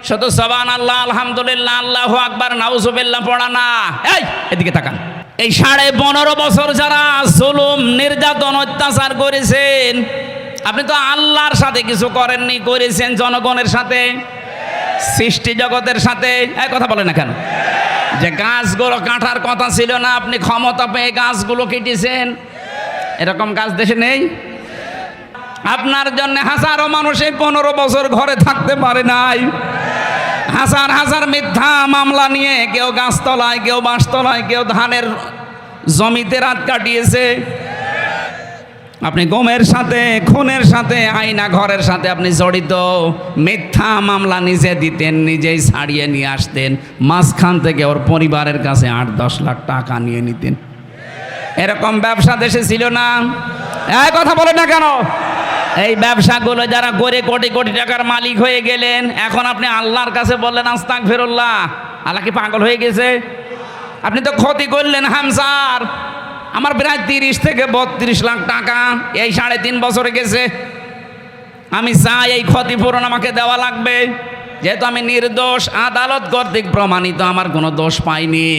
শুধু সুবহানাল্লাহ, আলহামদুলিল্লাহ, আল্লাহু আকবার, নাউজুবিল্লাহ পড়া না। এই এদিকে তাকান। এই 15.5 বছর যারা জুলুম, নির্যাতন, অত্যাচার করেছেন, আপনি তো আল্লাহর সাথে কিছু করেননি, করেছেন জনগণের সাথে, সৃষ্টি জগতের সাথে। এই কথা বলে না কেন? যে গাছগুলো কাটার কথা ছিল না, আপনি ক্ষমতা পেয়ে গাছগুলো কেটেছেন। এরকম গাছ দেশে নেই? আপনার জন্য হাজারো মানুষ এই 15 বছর ঘরে থাকতে পারে নাই। হাজার হাজার মিথ্যা মামলা নিয়ে কেউ গাছতলায়, কেউ বাঁশতলায়, কেউ ধানের জমিতে রাত কাটিয়েছে। আপনি গমের সাথে, খুনের সাথে, আয়না ঘরের সাথে আপনি জড়িত। মিথ্যা মামলা নিজে দিতেন, নিজেই ছাড়িয়ে নিয়ে আসতেন, মাঝখান থেকে ওর পরিবারের কাছে 8-10 লাখ টাকা নিয়ে নিতেন। এরকম ব্যবসা দেশে ছিল না? এই কথা বলে না কেন? এই ব্যবসাগুলো যারা করে কোটি কোটি টাকার মালিক হয়ে গেলেন, এখন আপনি আল্লাহর কাছে বললেন আস্তাগফিরুল্লাহ। আল্লাহ কি পাগল হয়ে গেছে? আপনি তো ক্ষতি করলেন হামসার। আমার প্রায় 30 থেকে 32 লাখ টাকা এই 3.5 বছরে গেছে। আমি চাই এই ক্ষতিপূরণ আমাকে দেওয়া লাগবে, যেহেতু আমি নির্দোষ, আদালত কর্তৃক প্রমাণিত, আমার কোনো দোষ পাইনি।